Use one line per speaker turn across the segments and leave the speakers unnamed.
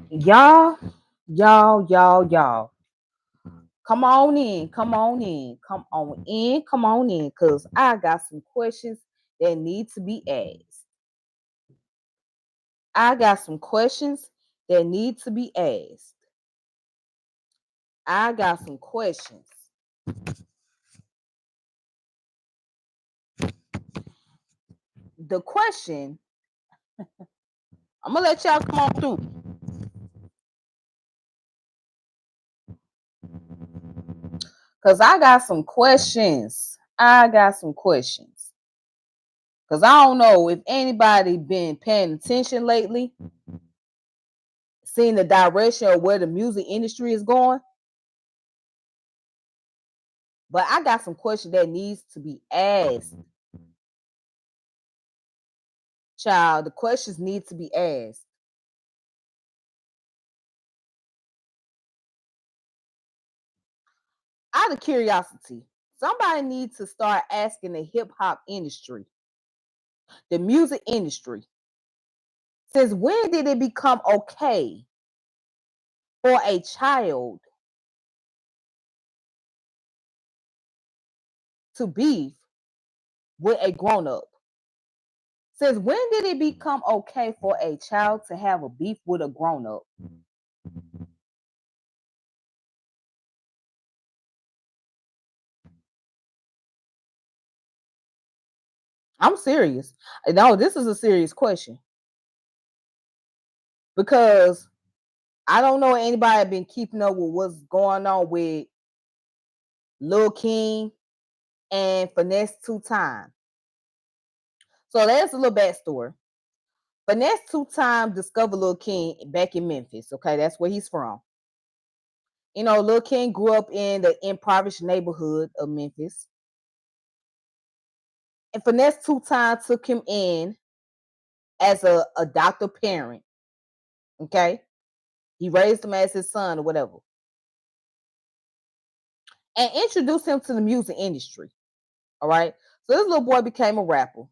Y'all. Come on in, come on in, come on in, come on in, because I got some questions that need to be asked. I got some questions that need to be asked. I got some questions. The question, I'm gonna let y'all come on through. Because I got some questions. I got some questions. Because I don't know if anybody been paying attention lately, seeing the direction of where the music industry is going. But I got some questions that needs to be asked. Child, the questions need to be asked. Out of curiosity, somebody needs to start asking the hip hop industry, the music industry, since when did it become okay for a child to beef with a grown up? Since when did it become okay for a child to have a beef with a grown up? I'm serious. No, this is a serious question because I don't know anybody been keeping up with what's going on with Lil King and Finesse Two Time. So that's a little backstory. Finesse Two Time discovered Lil King back in Memphis. Okay, that's where he's from. You know, Lil King grew up in the impoverished neighborhood of Memphis. And Finesse Two Time took him in as a adoptive parent. Okay. He raised him as his son or whatever. And introduced him to the music industry. All right. So this little boy became a rapper.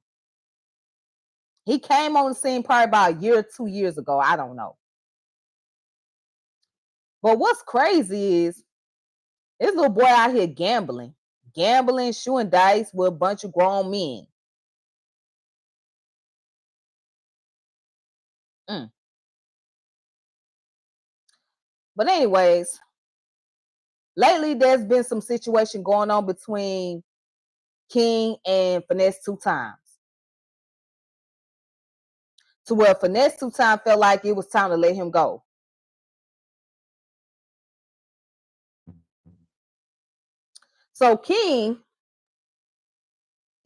He came on the scene probably about a year or 2 years ago. I don't know. But what's crazy is this little boy out here gambling, shooting dice with a bunch of grown men. Mm. But anyways, lately there's been some situation going on between King and Finesse Two Times, to where Finesse Two Times felt like it was time to let him go. So King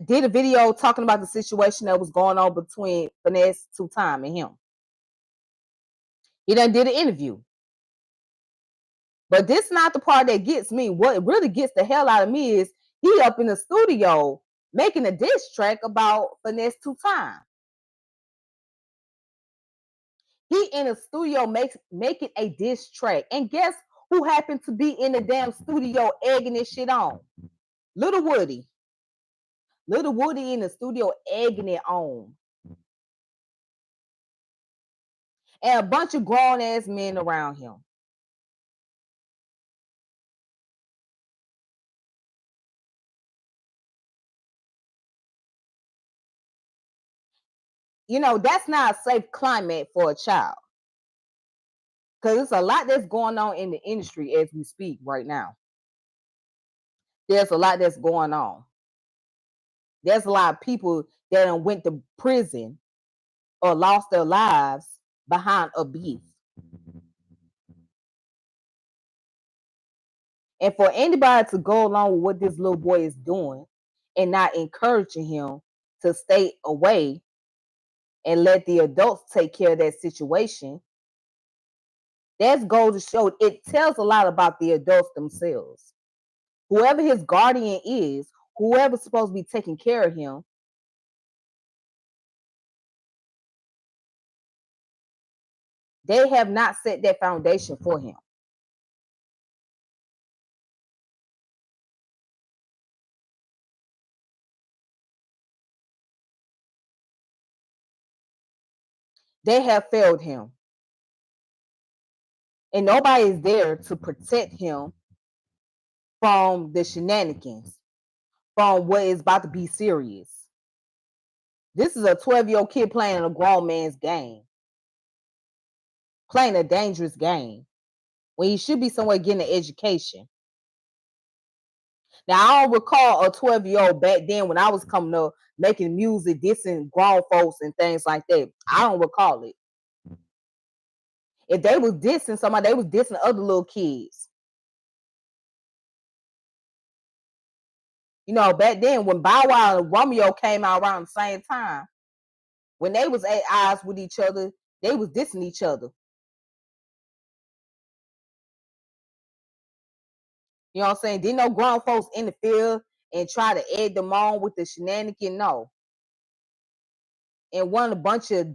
did a video talking about the situation that was going on between Finesse Two Time and him. He done did an interview. But this is not the part that gets me. What really gets the hell out of me is he up in the studio making a diss track about Finesse Two Time. He in the studio making a diss track. And guess who happened to be in the damn studio egging this shit on? Little Woody. Little Woody in the studio egging it on. And a bunch of grown ass men around him. You know, that's not a safe climate for a child. Because there's a lot that's going on in the industry as we speak right now. There's a lot that's going on. There's a lot of people that went to prison or lost their lives behind a beef. And for anybody to go along with what this little boy is doing and not encouraging him to stay away and let the adults take care of that situation, that's goes to show it tells a lot about the adults themselves. Whoever his guardian is, whoever's supposed to be taking care of him, they have not set that foundation for him. They have failed him. And nobody is there to protect him from the shenanigans, from what is about to be serious. This is a 12-year-old kid playing a grown man's game, playing a dangerous game when he should be somewhere getting an education. Now, I don't recall a 12-year-old back then when I was coming up making music, dissing grown folks and things like that. I don't recall it. If they was dissing somebody, they was dissing other little kids. You know, back then when Bow Wow and Romeo came out around the same time, when they was at odds with each other, they was dissing each other. You know what I'm saying? Didn't no grown folks interfere and try to egg them on with the shenanigan? No. And one a bunch of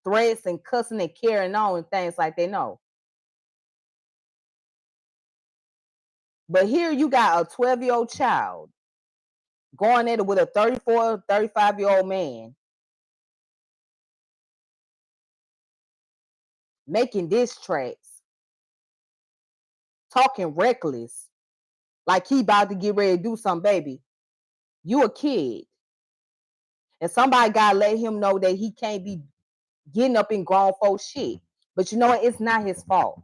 threats and cussing and carrying on and things like that. No. But here you got a 12-year-old child going at it with a 34, 35-year-old man, making diss tracks, talking reckless, like he about to get ready to do something, baby. You a kid. And somebody gotta let him know that he can't be getting up in grown folks shit. But you know what? It's not his fault.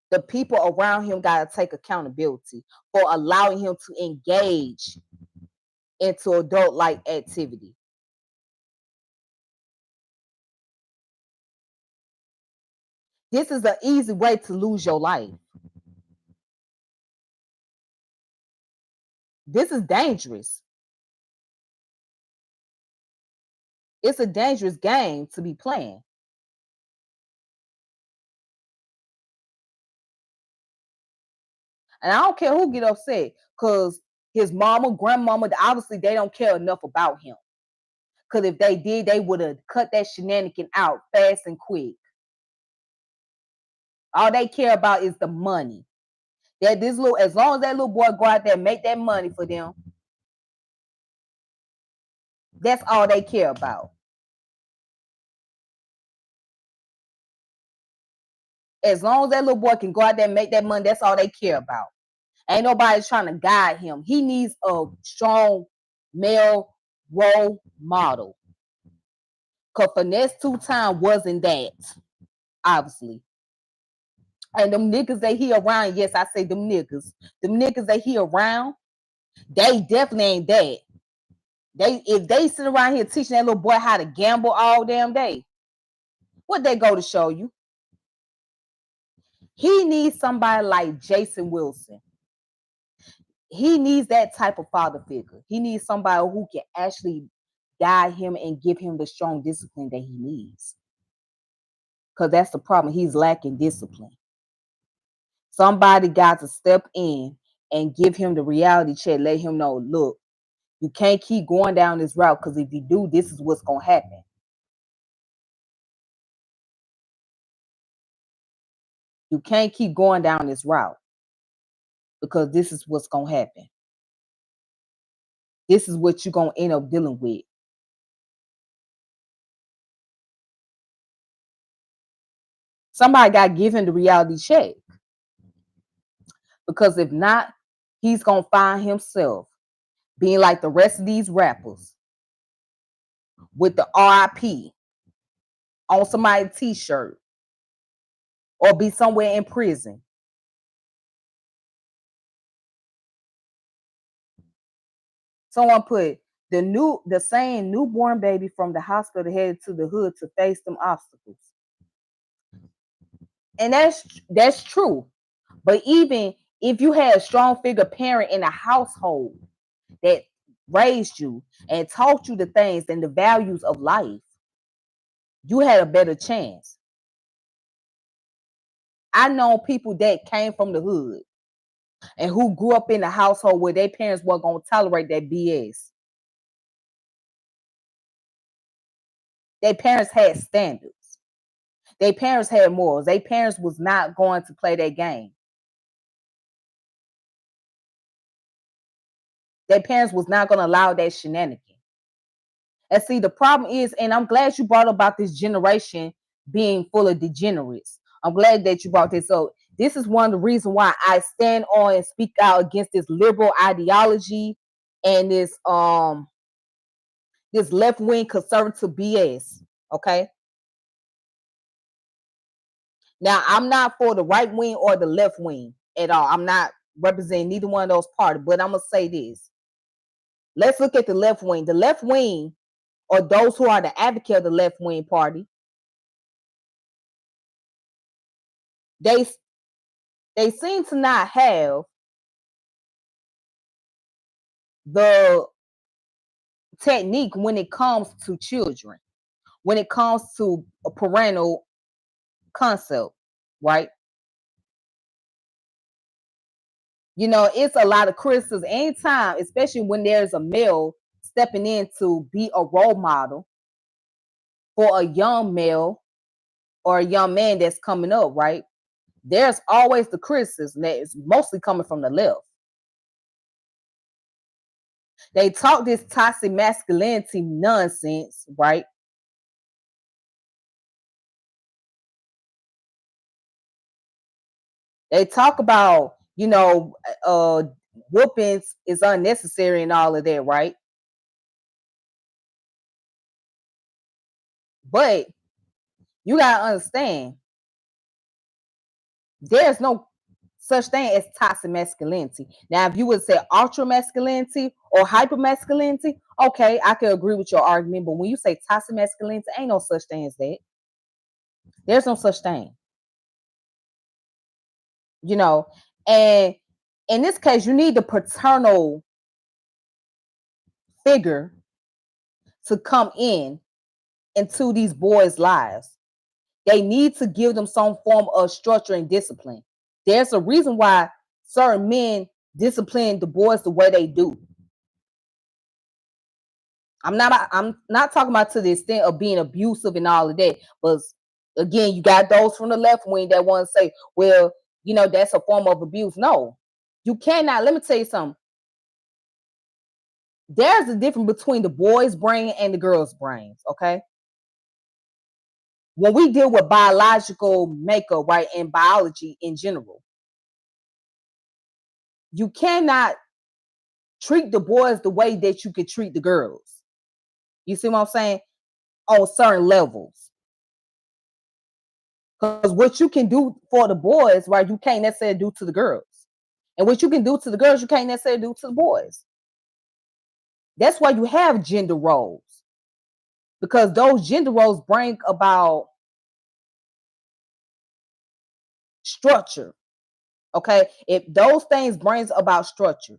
The people around him gotta take accountability for allowing him to engage into adult-like activity. This is an easy way to lose your life. This is dangerous. It's a dangerous game to be playing. And I don't care who get upset, because his mama, grandmama, obviously they don't care enough about him. Because if they did, they would have cut that shenanigan out fast and quick. All they care about is the money. That this little, as long as that little boy go out there and make that money for them, that's all they care about. As long as that little boy can go out there and make that money, that's all they care about. Ain't nobody trying to guide him. He needs a strong male role model. Because Finesse 2 Time wasn't that, obviously. And them niggas that he around, yes, I say them niggas that he around, they definitely ain't that. If they sit around here teaching that little boy how to gamble all damn day, what they go to show you? He needs somebody like Jason Wilson. He needs that type of father figure. He needs somebody who can actually guide him and give him the strong discipline that he needs. Because that's the problem. He's lacking discipline. Somebody got to step in and give him the reality check. Let him know, look, you can't keep going down this route, because if you do, this is what's going to happen. You can't keep going down this route, because this is what's going to happen. This is what you're going to end up dealing with. Somebody got to give him the reality check. Because if not, he's going to find himself being like the rest of these rappers with the RIP on somebody's t-shirt, or be somewhere in prison. Someone put the same newborn baby from the hospital headed to the hood to face them obstacles. And that's true. But even if you had a strong figure parent in a household that raised you and taught you the things and the values of life, you had a better chance. I know people that came from the hood and who grew up in a household where their parents weren't going to tolerate that BS. Their parents had standards. Their parents had morals. Their parents was not going to play that game. Their parents was not going to allow that shenanigan. And see, the problem is, and I'm glad you brought about this generation being full of degenerates. I'm glad that you brought this up. This is one of the reasons why I stand on and speak out against this liberal ideology and this left wing conservative BS. Okay. Now I'm not for the right wing or the left wing at all. I'm not representing neither one of those parties, but I'm gonna say this. Let's look at the left wing. The left wing, or those who are the advocate of the left wing party, they seem to not have the technique when it comes to children, when it comes to a parental concept, right? You know, it's a lot of criticism anytime, especially when there's a male stepping in to be a role model for a young male or a young man that's coming up, right? There's always the criticism that is mostly coming from the left. They talk this toxic masculinity nonsense, right? They talk about, whoopings is unnecessary and all of that, right? But you gotta understand, there's no such thing as toxic masculinity. Now, if you would say ultra masculinity or hyper masculinity, okay, I can agree with your argument. But when you say toxic masculinity, ain't no such thing as that. There's no such thing. You know, and in this case, you need the paternal figure to come in into these boys' lives. They need to give them some form of structure and discipline. There's a reason why certain men discipline the boys the way they do. I'm not talking about to the extent of being abusive and all of that, but again, you got those from the left wing that want to say, well, that's a form of abuse. No, you cannot. Let me tell you something. There's a difference between the boy's brain and the girl's brains, okay? When we deal with biological makeup, right, and biology in general, you cannot treat the boys the way that you could treat the girls. You see what I'm saying? On certain levels. Because what you can do for the boys, right, you can't necessarily do to the girls. And what you can do to the girls, you can't necessarily do to the boys. That's why you have gender roles. Because those gender roles bring about structure. Okay? If those things brings about structure.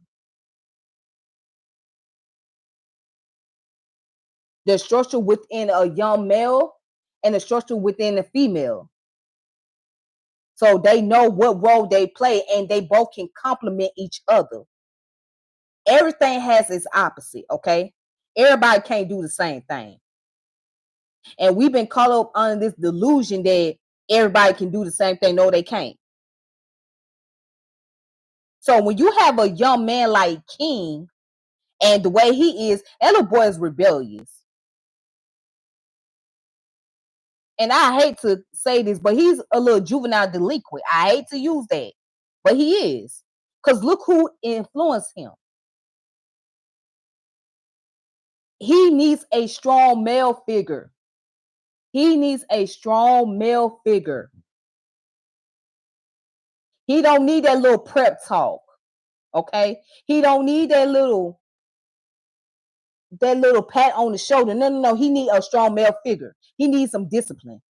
The structure within a young male and the structure within a female. So they know what role they play and they both can complement each other. Everything has its opposite, okay? Everybody can't do the same thing. And we've been caught up under this delusion that everybody can do the same thing. No, they can't. So when you have a young man like King and the way he is, that little boy is rebellious. And I hate to say this, but he's a little juvenile delinquent. I hate to use that, but he is. Because look who influenced him. He needs a strong male figure. He needs a strong male figure. He don't need that little prep talk. Okay? He don't need that little pat on the shoulder. No. He need a strong male figure. He needs some discipline.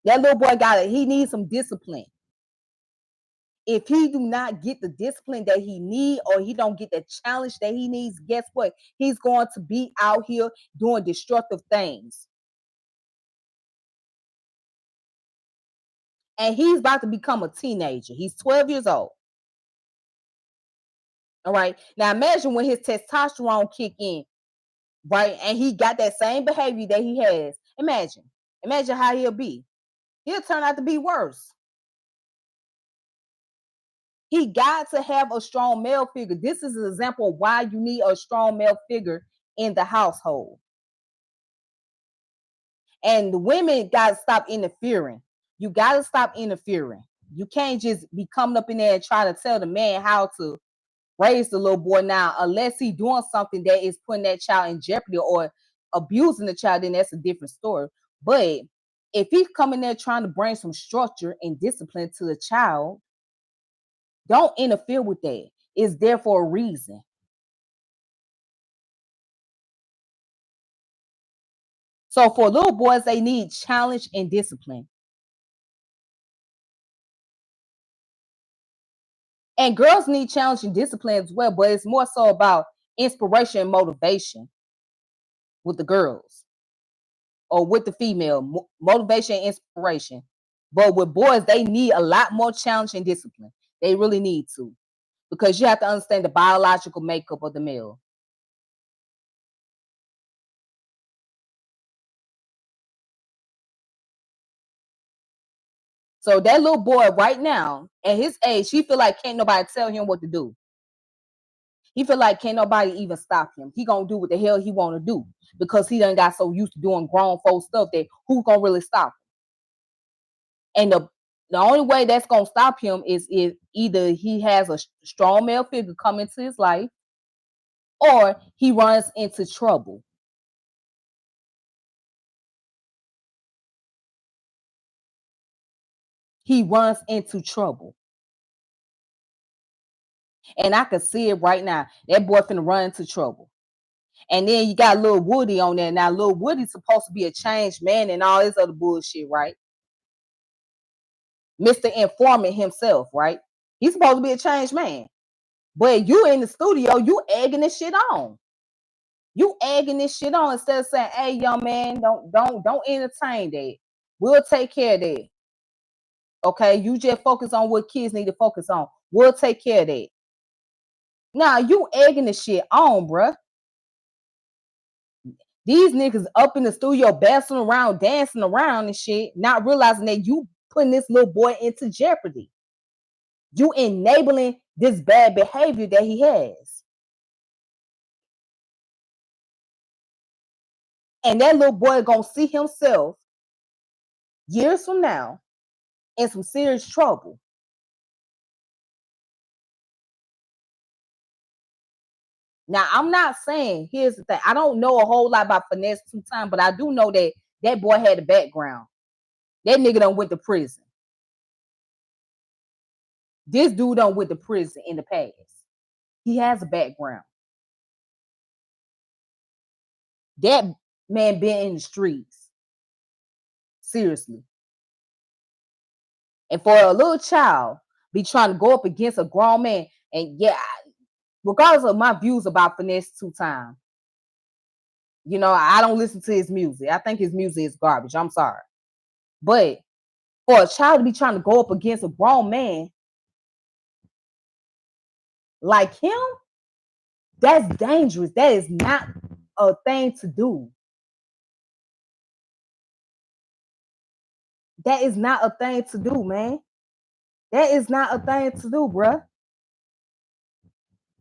That little boy got it. He needs some discipline. If he do not get the discipline that he need, or he don't get the challenge that he needs, guess what? He's going to be out here doing destructive things. And he's about to become a teenager. He's 12 years old. All right. Now imagine when his testosterone kick in, right? And he got that same behavior that he has. Imagine how he'll be. He'll turn out to be worse. He got to have a strong male figure. This is an example of why you need a strong male figure in the household. And the women got to stop interfering. You got to stop interfering. You can't just be coming up in there and trying to tell the man how to raise the little boy now, unless he doing something that is putting that child in jeopardy or abusing the child, then that's a different story. But if he's coming there trying to bring some structure and discipline to the child, don't interfere with that. It's there for a reason. So for little boys, they need challenge and discipline. And girls need challenge and discipline as well, but it's more so about inspiration and motivation with the girls or with the female, motivation and inspiration. But with boys, they need a lot more challenge and discipline. They really need to, because you have to understand the biological makeup of the male. So that little boy right now, at his age, he feel like can't nobody tell him what to do. He feel like can't nobody even stop him. He gonna do what the hell he want to do because he done got so used to doing grown folk stuff that who gonna really stop him? And the only way that's gonna stop him is if either he has a strong male figure come into his life, or he runs into trouble. He runs into trouble. And I can see it right now. That boy finna run into trouble. And then you got little Woody on there. Now, little Woody's supposed to be a changed man and all this other bullshit, right? Mr. Informant himself, right? He's supposed to be a changed man. But you in the studio, you egging this shit on. You egging this shit on instead of saying, hey, young man, don't entertain that. We'll take care of that. Okay, you just focus on what kids need to focus on. We'll take care of that. Now you egging the shit on, bruh. These niggas up in the studio bouncing around, dancing around and shit, not realizing that you putting this little boy into jeopardy. You enabling this bad behavior that he has. And that little boy gonna see himself years from now in some serious trouble. Now, I'm not saying, here's the thing. I don't know a whole lot about Finesse 2 Time, but I do know that that boy had a background. That nigga done went to prison. This dude done went to prison in the past. He has a background. That man been in the streets. Seriously. And for a little child be trying to go up against a grown man, and yeah, regardless of my views about Finesse 2 Time, you know, I don't listen to his music. I think his music is garbage. I'm sorry. But for a child to be trying to go up against a grown man like him, that's dangerous. That is not a thing to do. That is not a thing to do, man. That is not a thing to do, bruh.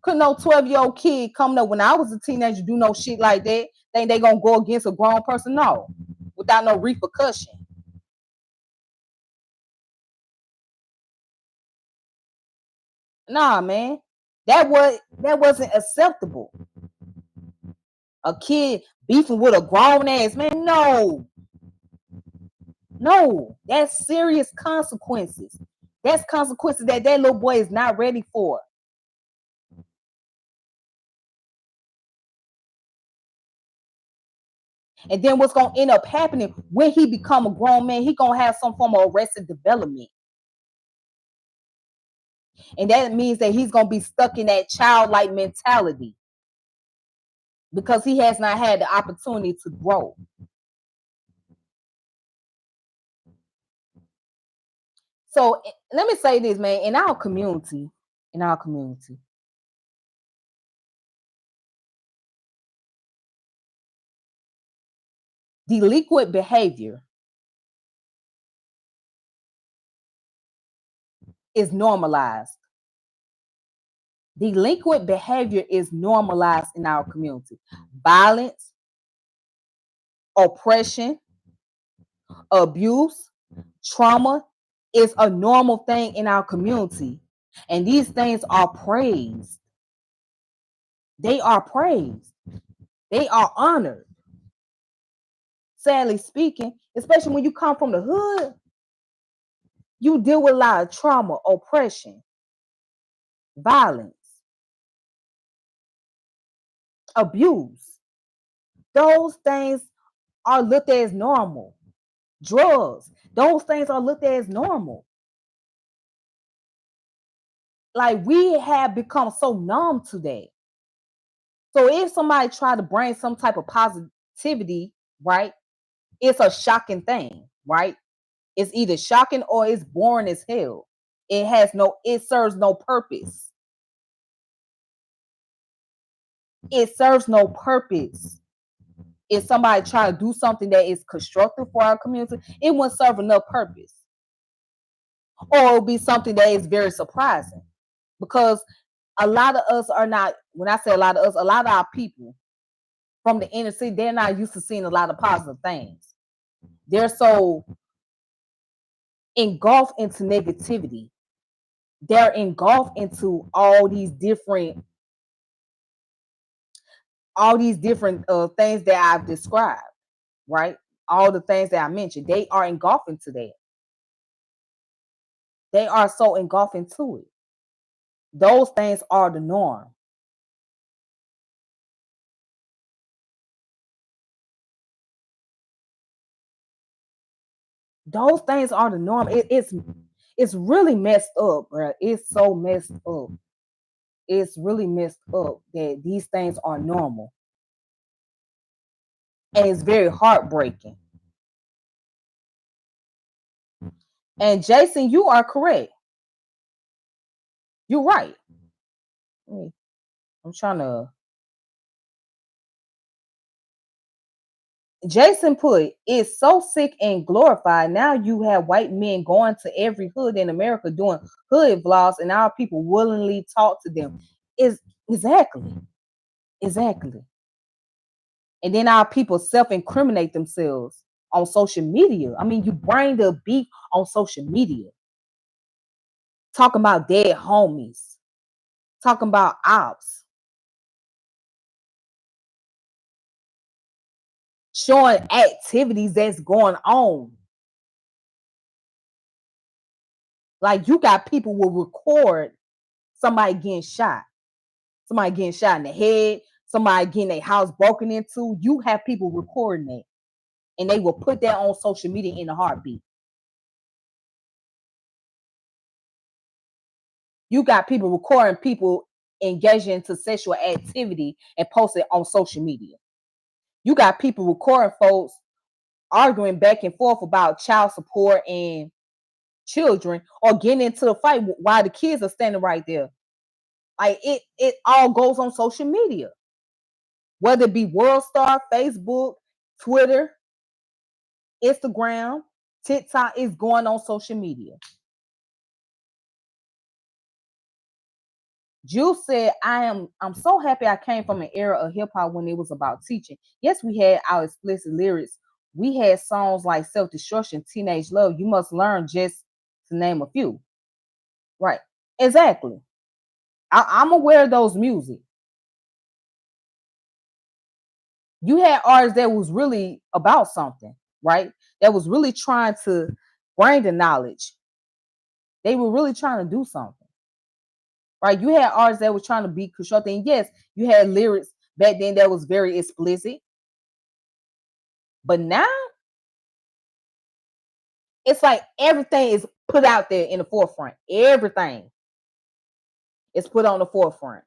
Could no 12-year-old kid coming up when I was a teenager do no shit like that? Think they gonna go against a grown person? No, without no repercussion. Nah, man, that wasn't acceptable. A kid beefing with a grown ass man? No, no, that's serious consequences. That's consequences that that little boy is not ready for. And then what's gonna end up happening when he become a grown man? He gonna have some form of arrested development, and that means that he's gonna be stuck in that childlike mentality because he has not had the opportunity to grow. So let me say this, man. In our community, delinquent behavior is normalized. Delinquent behavior is normalized in our community. Violence, oppression, abuse, trauma is a normal thing in our community. And these things are praised. They are praised. They are honored. Sadly speaking, especially when you come from the hood, you deal with a lot of trauma, oppression, violence, abuse. Those things are looked at as normal. Drugs, those things are looked at as normal. Like we have become so numb to that. So if somebody try to bring some type of positivity, right, it's a shocking thing, right? It's either shocking or it's boring as hell. It serves no purpose. It serves no purpose. If somebody try to do something that is constructive for our community, it won't serve enough purpose. Or it'll be something that is very surprising. Because a lot of us are not, when I say a lot of us, a lot of our people from the inner city, they're not used to seeing a lot of positive things. They're so engulfed into negativity. They're engulfed into all these different things that I've described, right? All the things that I mentioned, they are engulfed into that. They are so engulfed into it. Those things are the norm. Those things are the norm. It's really messed up, bro. It's so messed up. It's really messed up that these things are normal. And it's very heartbreaking. And Jason, you are correct. You're right. I'm trying to. Jason put, it's so sick and glorified. Now you have white men going to every hood in America doing hood vlogs, and our people willingly talk to them. Is exactly. And then our people self-incriminate themselves on social media. I mean, you bring the beef on social media. Talking about dead homies. Talking about ops. Showing activities that's going on. Like you got people will record somebody getting shot. Somebody getting shot in the head. Somebody getting their house broken into. You have people recording it. And they will put that on social media in a heartbeat. You got people recording people engaging into sexual activity and post it on social media. You got people recording folks arguing back and forth about child support and children, or getting into the fight while the kids are standing right there. Like it all goes on social media, whether it be World Star, Facebook, Twitter, Instagram, TikTok, is going on social media. Juice said, I'm so happy I came from an era of hip hop when it was about teaching. Yes, we had our explicit lyrics. We had songs like Self Destruction, Teenage Love, You Must Learn, just to name a few. Right. Exactly. I'm aware of those music. You had artists that was really about something, right? That was really trying to bring the knowledge. They were really trying to do something, right? You had artists that were trying to be constructive. And yes, you had lyrics back then that was very explicit. But now it's like everything is put out there in the forefront. Everything is put on the forefront.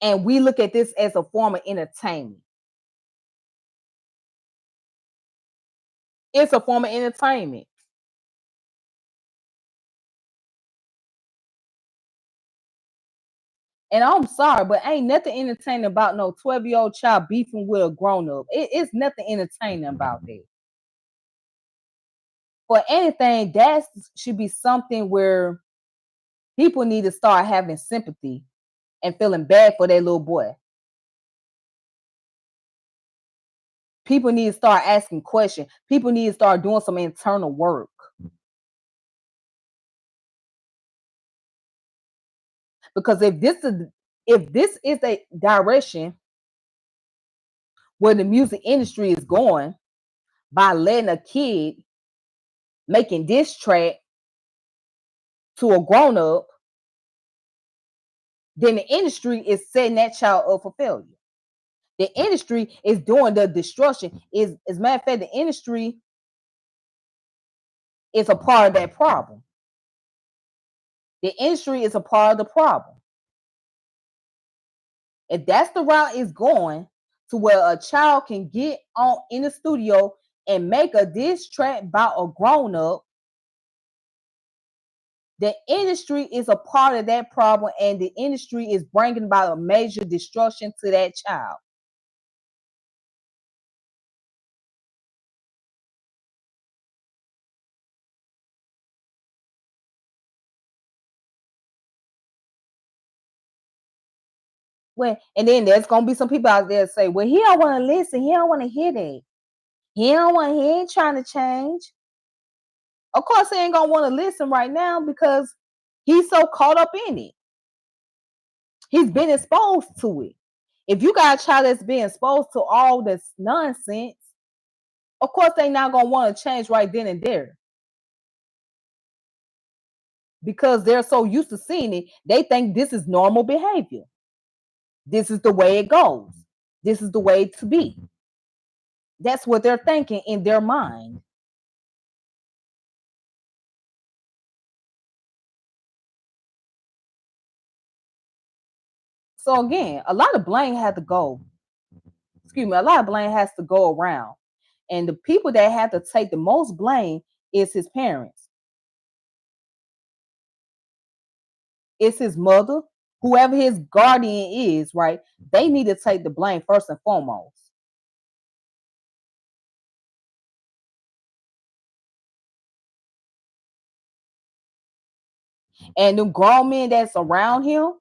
And we look at this as a form of entertainment. It's a form of entertainment. And I'm sorry, but ain't nothing entertaining about no 12-year-old child beefing with a grown-up. It's nothing entertaining about that. For anything, that should be something where people need to start having sympathy and feeling bad for their little boy. People need to start asking questions. People need to start doing some internal work. Because if this is a direction where the music industry is going by letting a kid making this track to a grown up, then the industry is setting that child up for failure. The industry is doing the destruction. Is as a matter of fact, the industry is a part of that problem. The industry is a part of the problem. If that's the route it's going to where a child can get on in the studio and make a diss track about a grown up, the industry is a part of that problem, and the industry is bringing about a major destruction to that child. Well, and then there's gonna be some people out there that say, "Well, he don't want to listen. He don't want to hear that. He don't want. He ain't trying to change." Of course, he ain't gonna want to listen right now because he's so caught up in it. He's been exposed to it. If you got a child that's been exposed to all this nonsense, of course they not gonna want to change right then and there because they're so used to seeing it. They think this is normal behavior. This is the way it goes. This is the way to be. That's what they're thinking in their mind. So again, a lot of blame had to go. Excuse me, a lot of blame has to go around. And the people that have to take the most blame is his parents. It's his mother, whoever his guardian is, right? They need to take the blame first and foremost. And them grown men that's around him,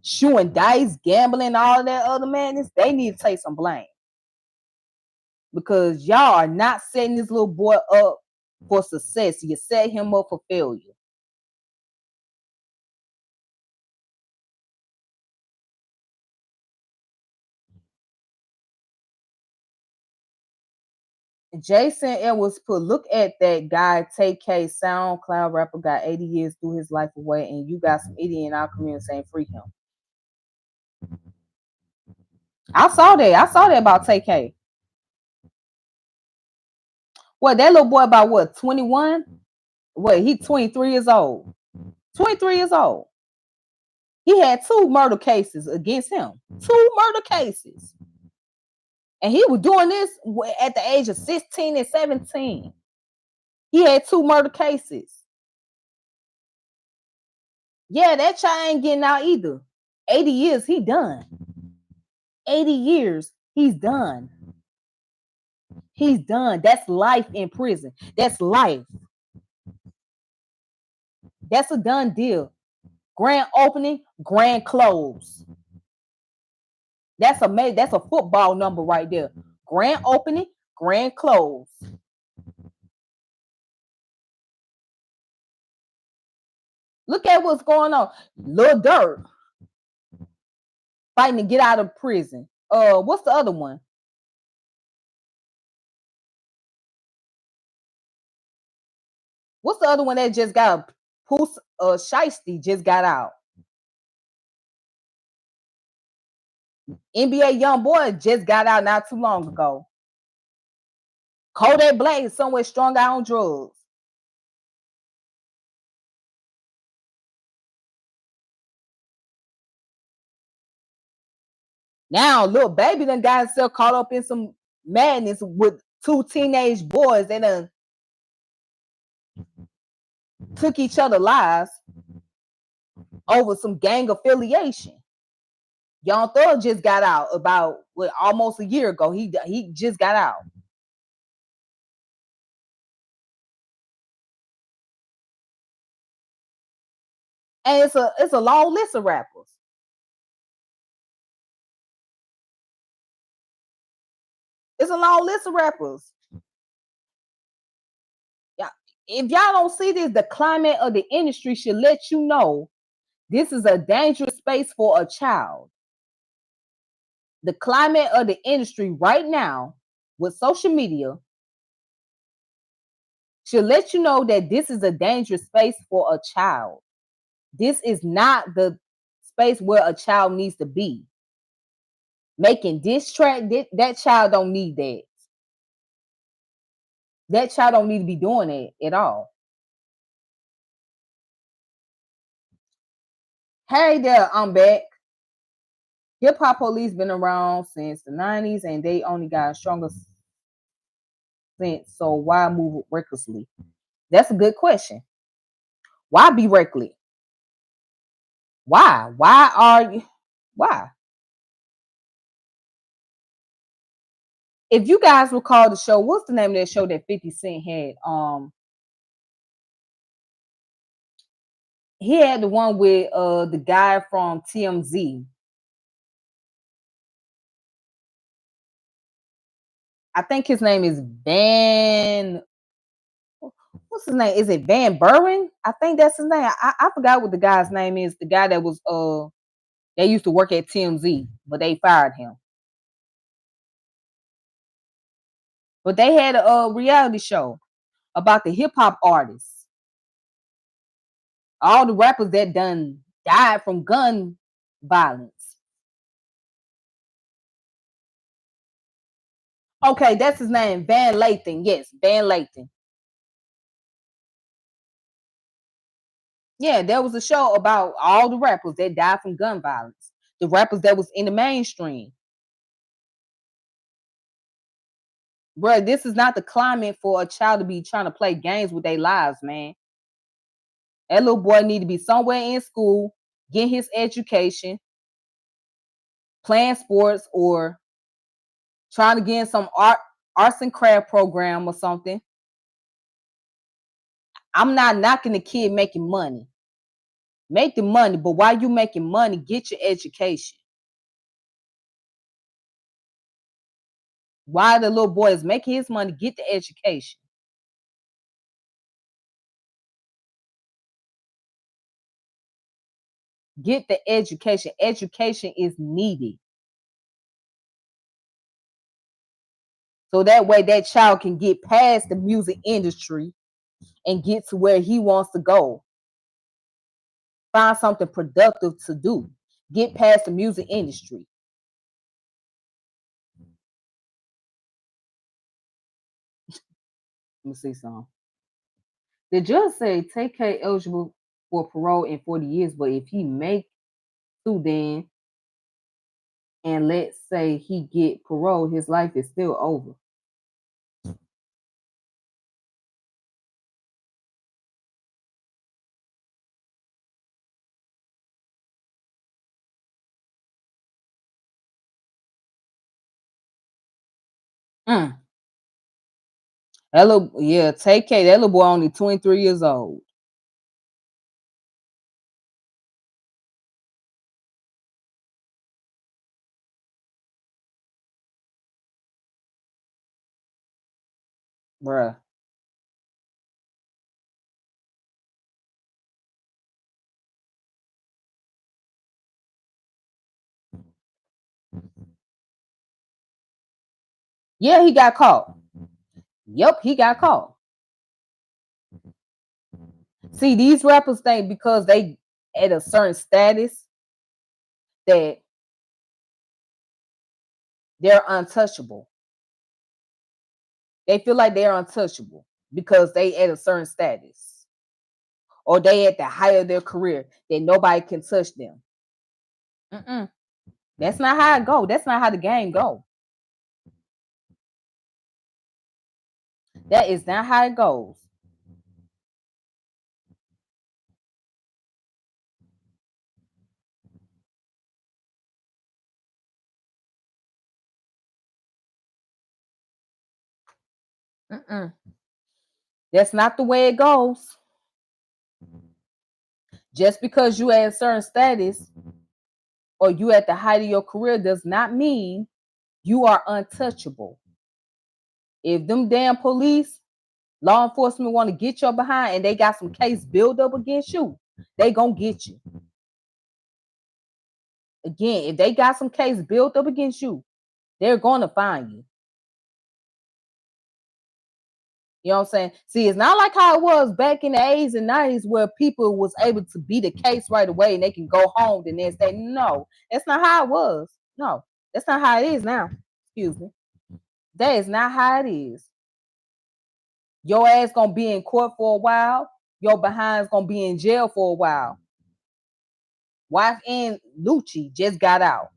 shooting dice, gambling, all of that other madness, they need to take some blame. Because y'all are not setting this little boy up for success. You set him up for failure. Jason Edwards put, look at that guy, TK, SoundCloud rapper, got 80 years, threw his life away, and you got some idiot in our community saying free him. I saw that. I saw that about TK. What, that little boy about what, 21? What, he 23 years old. 23 years old. He had 2 murder cases against him. 2 murder cases. And he was doing this at the age of 16 and 17. He had 2 murder cases. Yeah, that child ain't getting out either. 80 years, he done. 80 years, he's done. He's done. That's life in prison. That's life. That's a done deal. Grand opening, grand close. That's a football number right there. Grand opening, grand close. Look at what's going on. Lil Durk fighting to get out of prison. What's the other one? What's the other one that just got Poos Shiesty just got out? NBA young boy just got out not too long ago. Kodak Black is somewhere strung out on drugs. Now, little baby done got himself caught up in some madness with 2 teenage boys that done took each other lives over some gang affiliation. Young Thug just got out about almost a year ago. He just got out. And it's a long list of rappers. It's a long list of rappers. Yeah. If y'all don't see this, the climate of the industry should let you know this is a dangerous space for a child. The climate of the industry right now with social media should let you know that this is a dangerous space for a child. This is not the space where a child needs to be. Making diss track, that child don't need that. That child don't need to be doing it at all. Hey there, I'm back. Hip hop police been around since the 90s and they only got stronger since. So why move recklessly? That's a good question. Why be reckless? Why? Why are you? Why? If you guys recall the show, what's the name of that show that 50 Cent had? He had the one with the guy from TMZ. I think his name is Van. What's his name? Is it Van Buren? I think that's his name. I forgot what the guy's name is. The guy that was they used to work at TMZ, but they fired him. But they had a reality show about the hip hop artists, all the rappers that done died from gun violence. Okay, that's his name, Van Lathan. Yes, Van Lathan. Yeah, there was a show about all the rappers that died from gun violence. The rappers that was in the mainstream. Bro, this is not the climate for a child to be trying to play games with their lives, man. That little boy need to be somewhere in school, getting his education, playing sports, or trying to get in some arts and craft program or something. I'm not knocking the kid making money. Make the money, but while you making money, get your education. While the little boy is making his money, get the education. Get the education. Education is needed. So that way that child can get past the music industry and get to where he wants to go. Find something productive to do. Get past the music industry. Let me see some. The judge say TK eligible for parole in 40 years, but if he make two then and let's say he get parole, his life is still over. Mm. That little, yeah, TK, that little boy only 23 years old. Bruh. Yeah, he got caught. Yep, he got caught. See, these rappers think because they at a certain status that they're untouchable. They feel like they're untouchable because they at a certain status or they at the height of their career that nobody can touch them. Mm-mm. That's not how it go. That's not how the game go. That is not how it goes. Mm-mm. That's not the way it goes. Just because you at a certain status or you at the height of your career does not mean you are untouchable. If them damn police, law enforcement want to get your behind and they got some case build up against you, they gonna get you. Again, if they got some case built up against you, they're gonna find you. You know what I'm saying? See, it's not like how it was back in the 80s and 90s where people was able to beat a case right away and they can go home the next day. No, that's not how it was. No, that's not how it is now. Excuse me. That is not how it is. Your ass gonna be in court for a while. Your behind's gonna be in jail for a while. Wife and Lucci just got out.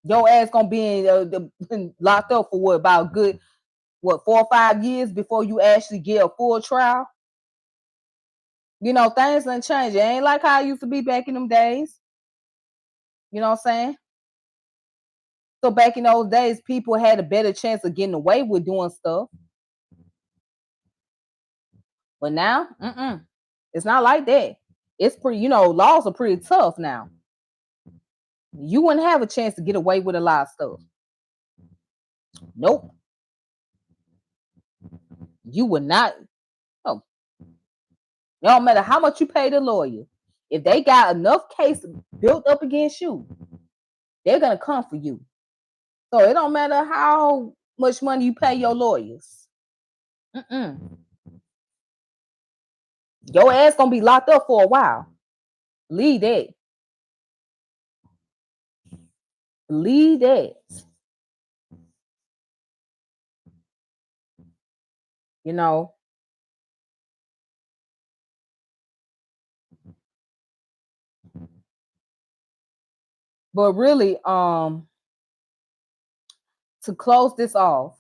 Your ass gonna be in locked up for what, about good 4 or 5 years before you actually get a full trial. You know, things done change. It ain't like how it used to be back in them days. You know what I'm saying? So back in those days, people had a better chance of getting away with doing stuff. But now, it's not like that. It's pretty, laws are pretty tough now. You wouldn't have a chance to get away with a lot of stuff. Nope. You would not. Oh, it don't matter how much you pay the lawyer. If they got enough case built up against you, they're gonna come for you. So it don't matter how much money you pay your lawyers. Your ass gonna be locked up for a while. Leave that. Leave that. You know. But really, to close this off,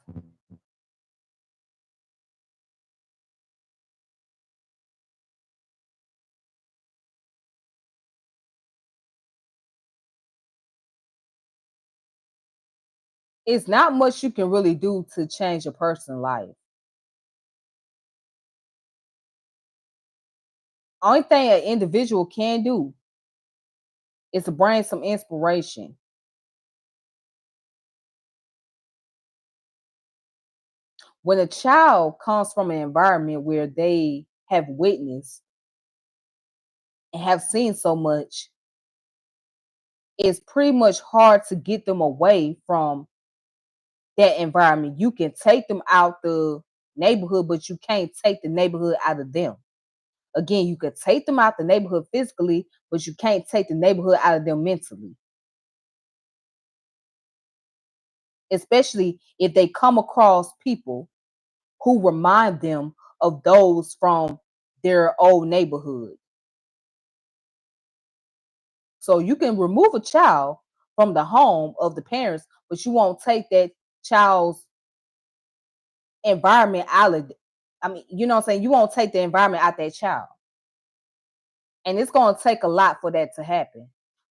it's not much you can really do to change a person's life. Only thing an individual can do is to bring some inspiration. When a child comes from an environment where they have witnessed and have seen so much, it's pretty much hard to get them away from that environment. You can take them out the neighborhood, but you can't take the neighborhood out of them. Again, you could take them out the neighborhood physically, but you can't take the neighborhood out of them mentally. Especially if they come across people who remind them of those from their old neighborhood. So you can remove a child from the home of the parents, but you won't take that child's environment out of, I mean, you know what I'm saying? You won't take the environment out that child. And it's going to take a lot for that to happen.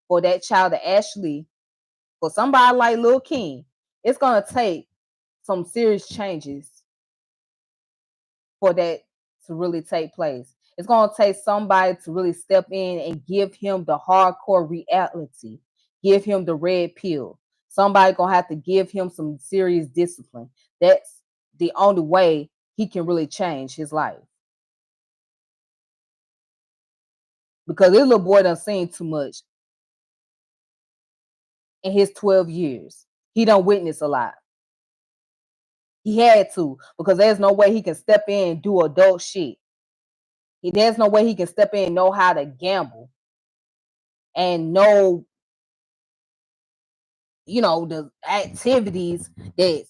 For that child to actually, for somebody like Lil King, it's going to take some serious changes for that to really take place. It's going to take somebody to really step in and give him the hardcore reality, give him the red pill. Somebody going to have to give him some serious discipline. That's the only way he can really change his life. Because this little boy done seen too much in his 12 years. He done witnessed a lot. He had to, because there's no way he can step in and do adult shit. There's no way he can step in and know how to gamble and know, the activities that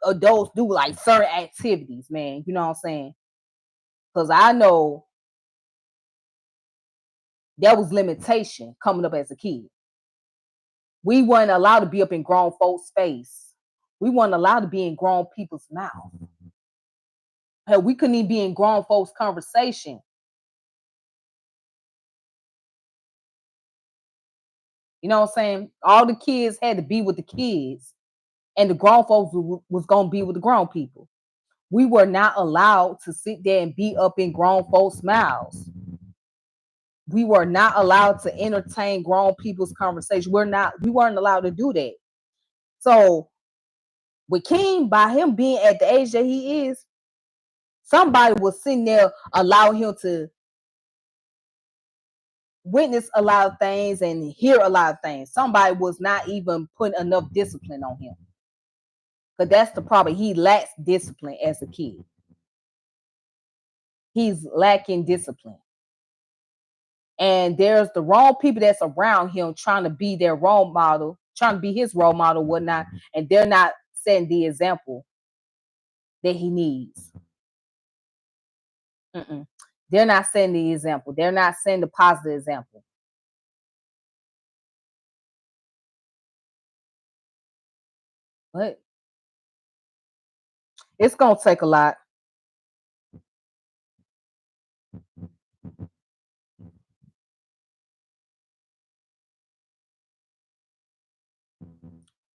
adults do, like certain activities, man. You know what I'm saying? Because I know there was limitation coming up as a kid. We weren't allowed to be up in grown folks' face. We weren't allowed to be in grown people's mouth. Hell, we couldn't even be in grown folks' conversation. You know what I'm saying? All the kids had to be with the kids, and the grown folks was going to be with the grown people. We were not allowed to sit there and be up in grown folks' mouths. We were not allowed to entertain grown people's conversation. We weren't allowed to do that. So With King, by him being at the age that he is, somebody was sitting there allowing him to witness a lot of things and hear a lot of things. Somebody was not even putting enough discipline on him. But that's the problem. He lacks discipline as a kid. He's lacking discipline. And there's the wrong people that's around him trying to be their role model, trying to be his role model, whatnot, and they're not setting the example that he needs. Mm-mm. They're not setting the example. They're not setting the positive example. But it's gonna take a lot.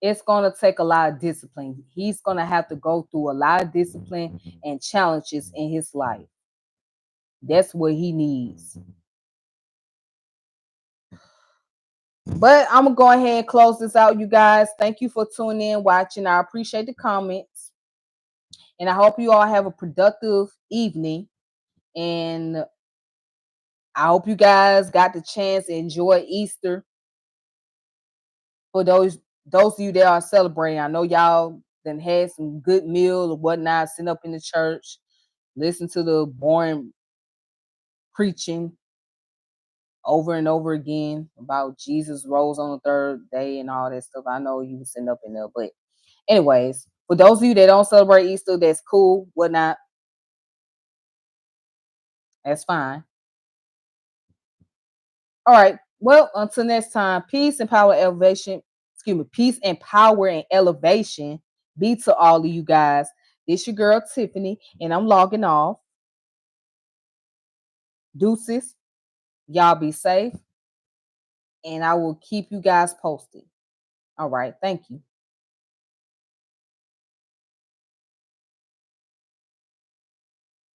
It's gonna take a lot of discipline. He's gonna have to go through a lot of discipline and challenges in his life. That's what he needs. But I'm gonna go ahead and close this out, you guys. Thank you for tuning in, watching. I appreciate the comments, and I hope you all have a productive evening. And I hope you guys got the chance to enjoy Easter. For those of you that are celebrating, I know y'all then had some good meal or whatnot, sitting up in the church, listen to the boring preaching over and over again about Jesus rose on the third day and all that stuff. I know you was sitting up in there, but anyways, for those of you that don't celebrate Easter, that's cool, whatnot. That's fine. All right. Well, until next time, peace and power elevation. Excuse me, peace and power and elevation be to all of you guys. This your girl Tiffany, and I'm logging off. Deuces. Y'all be safe, and I will keep you guys posted. All right. Thank you.